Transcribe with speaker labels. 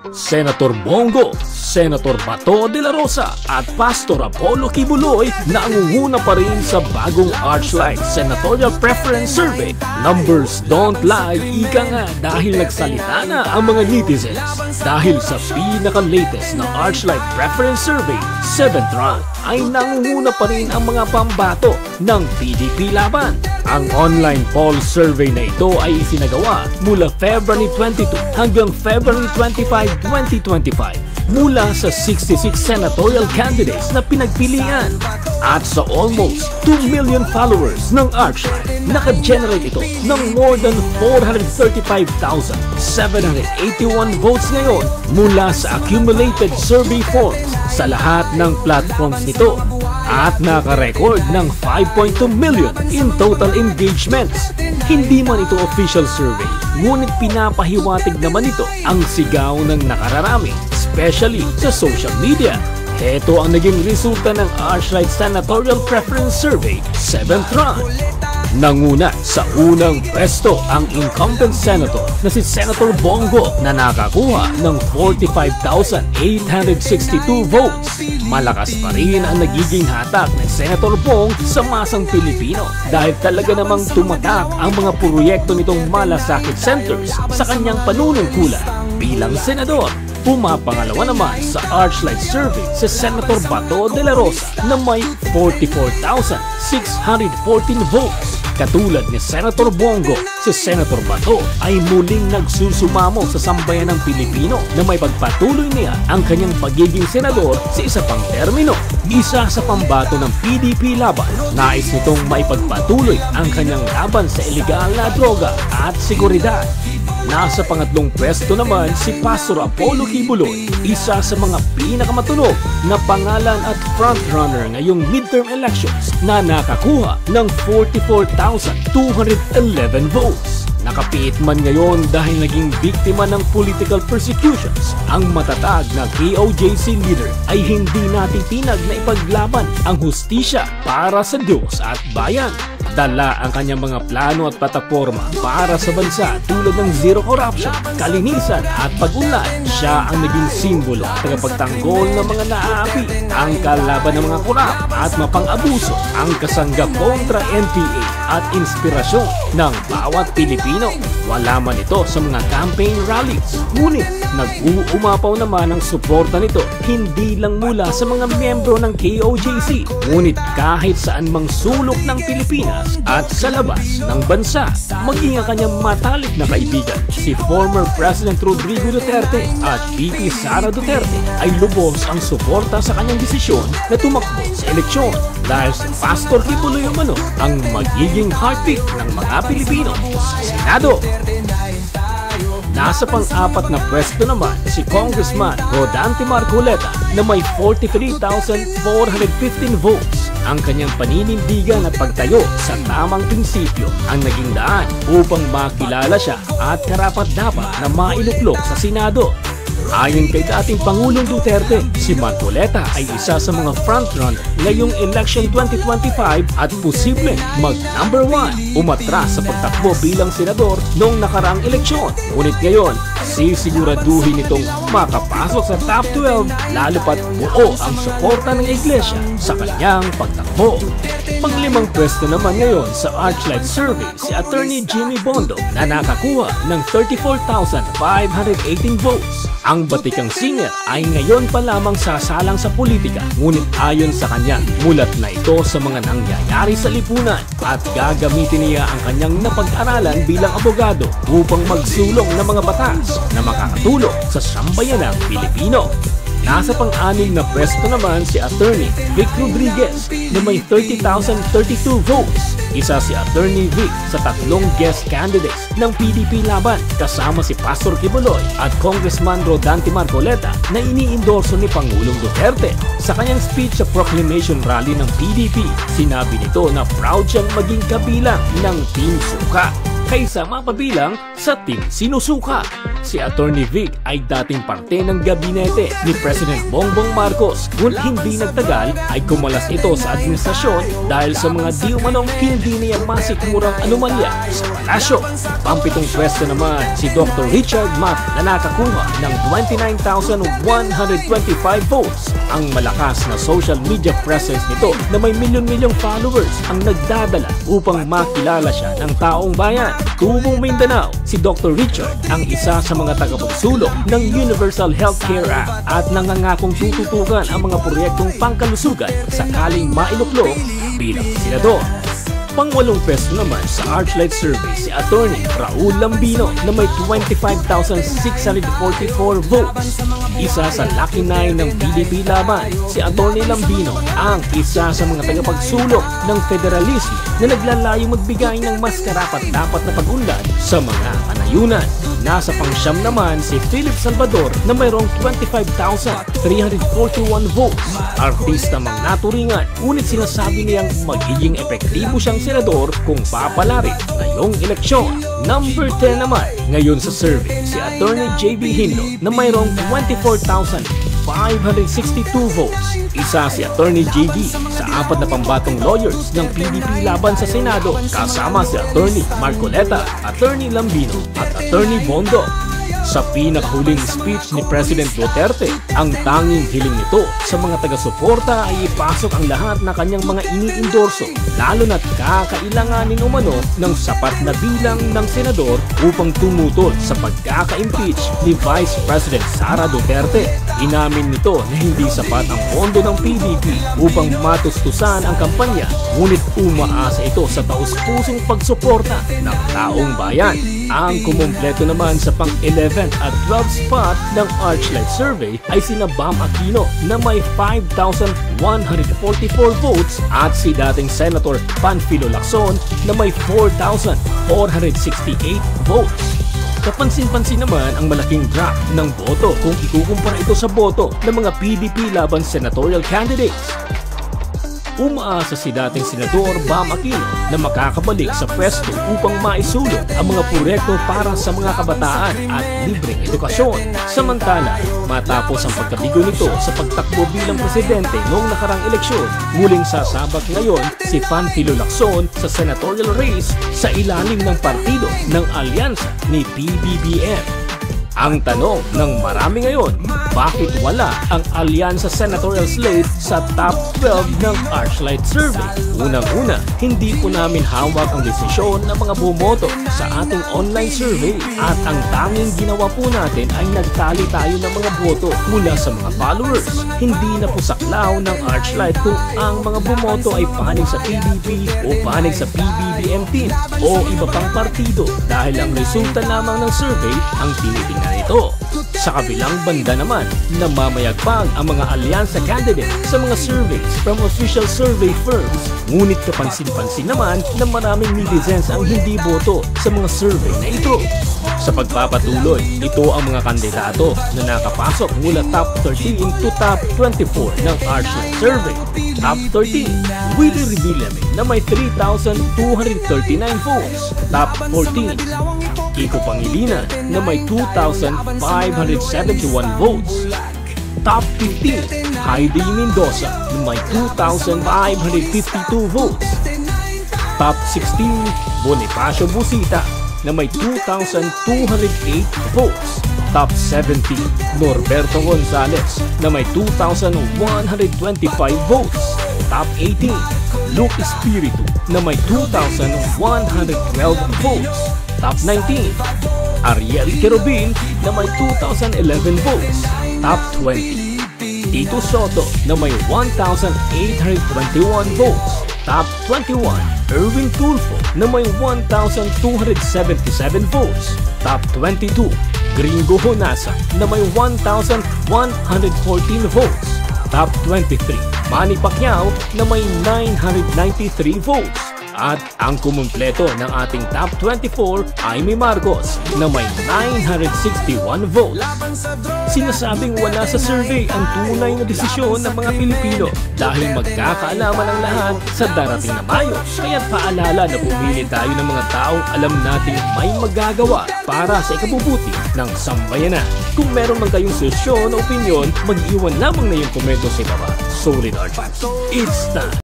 Speaker 1: Senator Bongo, Senator Bato de la Rosa at Pastor Apollo Kibuloy nangunguna pa rin sa bagong Archlight Senatorial Preference Survey. Numbers don't lie, ika nga, dahil nagsalita na ang mga netizens. Dahil sa pinaka-latest na Archlight Preference Survey, 7th round, ay nangunguna pa rin ang mga pambato ng PDP laban. Ang online poll survey na ito ay isinagawa mula February 22 hanggang February 25, 2025 mula sa 66 senatorial candidates na pinagpilian. At sa almost 2 million followers ng Archlight, naka-generate ito ng more than 435,781 votes ngayon mula sa accumulated survey forms sa lahat ng platforms nito. At naka-record ng 5.2 million in total engagements. Hindi man ito official survey, ngunit pinapahiwatig naman ito ang sigaw ng nakararami, especially sa social media. Ito ang naging resulta ng Archlight Senatorial Preference Survey 7th round. Nanguna sa unang pwesto ang incumbent senator na si Senator Bongo na nakakuha ng 45,862 votes. Malakas pa rin ang nagiging hatak ni Senator Bong sa masang Pilipino dahil talaga namang tumatak ang mga proyekto nitong malasakit centers sa kanyang panunungkulan bilang senador. Pumapangalawa naman sa Archlight Survey si Senator Bato de la Rosa na may 44,614 votes. Katulad ni Senator Bongo, si Senator Bato ay muling nagsusumamo sa sambayan ng Pilipino na may pagpatuloy niya ang kanyang pagiging senador sa isa pang termino. Isa sa pambato ng PDP laban, nais nitong maipagpatuloy ang kanyang laban sa ilegal na droga at seguridad. Nasa pangatlong pwesto naman si Pastor Apollo Kibuloy, isa sa mga pinakamatunog na pangalan at frontrunner ngayong midterm elections na nakakuha ng 44,211 votes. Nakapiit man ngayon dahil naging biktima ng political persecutions, ang matatag na KOJC leader ay hindi natitinag na ipaglaban ang hustisya para sa Diyos at bayan. Dala ang kanyang mga plano at plataforma para sa bansa tulad ng zero corruption, kalinisan at pag-unlad. Siya ang naging simbolo at tagapagtanggol ng mga naaapi, ang kalaban ng mga kurap at mapang-abuso, ang kasangga kontra NPA at inspirasyon ng bawat Pilipino. Wala man ito sa mga campaign rallies, ngunit nag-uumapaw naman ang suporta nito hindi lang mula sa mga miyembro ng KOJC, ngunit kahit saan mang sulok ng Pilipinas at sa labas ng bansa. Maging ang kanyang matalik na kaibigan, si former President Rodrigo Duterte at VP Sara Duterte, ay lubos ang suporta sa kanyang desisyon na tumakbo sa eleksyon dahil si Pastor Kibuloy umano ang magiging heartbeat ng mga Pilipino sa Senado. Nasa pang-apat na pwesto naman si Congressman Rodante Marcoleta na may 43,415 votes. Ang kanyang paninindigan at pagtayo sa tamang prinsipyo ang naging daan upang makilala siya at karapat-dapat na mailuklok sa Senado. Ayon kay dating Pangulong Duterte, si Marcoleta ay isa sa mga frontrunner ngayong election 2025 at posibleng mag-number 1 umatras sa pagtakbo bilang senador noong nakaraang eleksyon. Ngunit ngayon, sisiguraduhin itong makapasok sa top 12 lalo pat buo ang suporta ng iglesia sa kanyang pagtakbo. Panglimang pwesto naman ngayon sa Archlight Survey si Attorney Jimmy Bondo na nakakuha ng 34,518 votes. Ang batikang singer ay ngayon pa lamang sasalang sa politika, ngunit ayon sa kanya, mulat na ito sa mga nangyayari sa lipunan at gagamitin niya ang kanyang napag-aralan bilang abogado upang magsulong ng mga batas na makakatulong sa sambayanang Pilipino. Nasa pang-anim na pwesto naman si Attorney Vic Rodriguez na may 30,032 votes. Isa si Attorney Vic sa tatlong guest candidates ng PDP laban kasama si Pastor Kibuloy at Congressman Rodante Marcoleta na iniendorso ni Pangulong Duterte. Sa kanyang speech sa proclamation rally ng PDP, sinabi nito na proud siyang maging kabilang ng Team Suka kaysa mapabilang sa Team Sinusuka. Si Attorney Vic ay dating parte ng gabinete ni President Bongbong Marcos. Ngunit hindi nagtagal ay kumalas ito sa administrasyon dahil sa mga di umanong hindi niya masikmurang anomalya sa palasyo. Pampitong pwesto naman si Dr. Richard Matt na nakakuha ng 29,125 votes. Ang malakas na social media presence nito na may milyon-milyong followers ang nagdadala upang makilala siya ng taong bayan. Tubong Mindanao, si Dr. Richard ang isa sa mga tagapagsulong ng Universal Healthcare Act at nangangakong tututukan ang mga proyektong pangkalusugan sakaling mailuklok bilang senador. Pangwalong pwesto naman sa Archlight Survey si Attorney Raul Lambino na may 25,644 votes. Isa sa lucky nine ng PDP laban, si Attorney Lambino ang isa sa mga tagapagsulong ng federalismo na naglalayong magbigay ng mas karapat-dapat na pag-unlad sa mga panayunan. Nasa pangsyam naman si Philip Salvador na mayroong 25,341 votes. Artista mang naturingan, ngunit sinasabi niyang magiging epektibo siyang senador kung papalarin ngayong eleksyon. Number 10 naman, ngayon sa survey, si Attorney J.B. Hinlo na mayroong 24,562 votes. Isa si Attorney J.B. sa 4 na pambatong lawyers ng PDP laban sa Senado, kasama si Attorney Marcoleta, Attorney Lambino at Attorney Bondo. Sa pinakahuling speech ni President Duterte, ang tanging hiling nito sa mga taga-suporta ay ipasok ang lahat na kanyang mga iniendorso, lalo na't kakailanganin umano ng sapat na bilang ng senador upang tumutol sa pagkaka-impeach ni Vice President Sara Duterte. Inamin nito na hindi sapat ang pondo ng PDP upang matustusan ang kampanya, ngunit umaasa ito sa taus-pusong pagsuporta ng taong bayan. Ang kumumpleto naman sa pang-11 at 12 spot ng Archlight Survey ay sina Bam Aquino na may 5,144 votes at si dating Senator Panfilo Lacson na may 4,468 votes. Kapansin-pansin naman ang malaking drop ng boto kung ikukumpara ito sa boto ng mga PDP laban senatorial candidates. Umaasa si dating Senador Bam Aquino na makakabalik sa pwesto upang maisulong ang mga proyekto para sa mga kabataan at libreng edukasyon. Samantala, matapos ang pagkabigo nito sa pagtakbo bilang presidente noong nakarang eleksyon, muling sasabak ngayon si Panfilo Lacson sa senatorial race sa ilalim ng partido ng alyansa ni PBBM. Ang tanong ng marami ngayon, bakit wala ang alyansa senatorial slate sa top 12 ng Archlight Survey? Unang-una, hindi po namin hawak ang desisyon ng mga bumoto sa ating online survey at ang tanging ginawa po natin ay nagtali tayo ng mga boto mula sa mga followers. Hindi na po saklaw ng Archlight kung ang mga bumoto ay panig sa PDP o panig sa PBBM team o iba pang partido dahil ang resulta lamang ng survey ang tinitingnan ito. Sa kabilang banda naman, namamayagpag ang mga alyansa candidate sa mga surveys from official survey firms. Ngunit kapansin-pansin naman na maraming netizens ang hindi boto sa mga survey na ito. Sa pagpapatuloy, ito ang mga kandidato na nakapasok mula top 13 to top 24 ng Archlight Survey. Top 13, Willie Revillame na may 3,239 votes. Top 14, Kiko Pangilinan na may 2,571 votes. Top 15, Heidi Mendoza na may 2,552 votes. Top 16, Bonifacio Busita na may 2,208 votes. Top 17, Norberto Gonzales na may 2,125 votes. Top 18, Luke Espiritu na may 2,112 votes. Top 19, Ariel Querubin na may 2,011 votes. Top 20, Tito Soto na may 1,821 votes. Top 21, Erwin Tulfo na may 1,277 votes. Top 22, Gringo Honasa na may 1,114 votes. Top 23, Manny Pacquiao na may 993 votes. At ang kumumpleto ng ating top 24 ay Amy Marcos na may 961 votes. Sinasabing wala sa survey ang tunay na desisyon ng mga Pilipino dahil magkakaalaman ang lahat sa darating na Mayo. Kaya't paalala na pumili tayo ng mga taong alam nating may magagawa para sa ikabubuti ng sambayanan. Kung meron man kayong suhestyon o opinyon, mag-iwan lamang na yung komento sa ibaba. Solid Archers, it's time!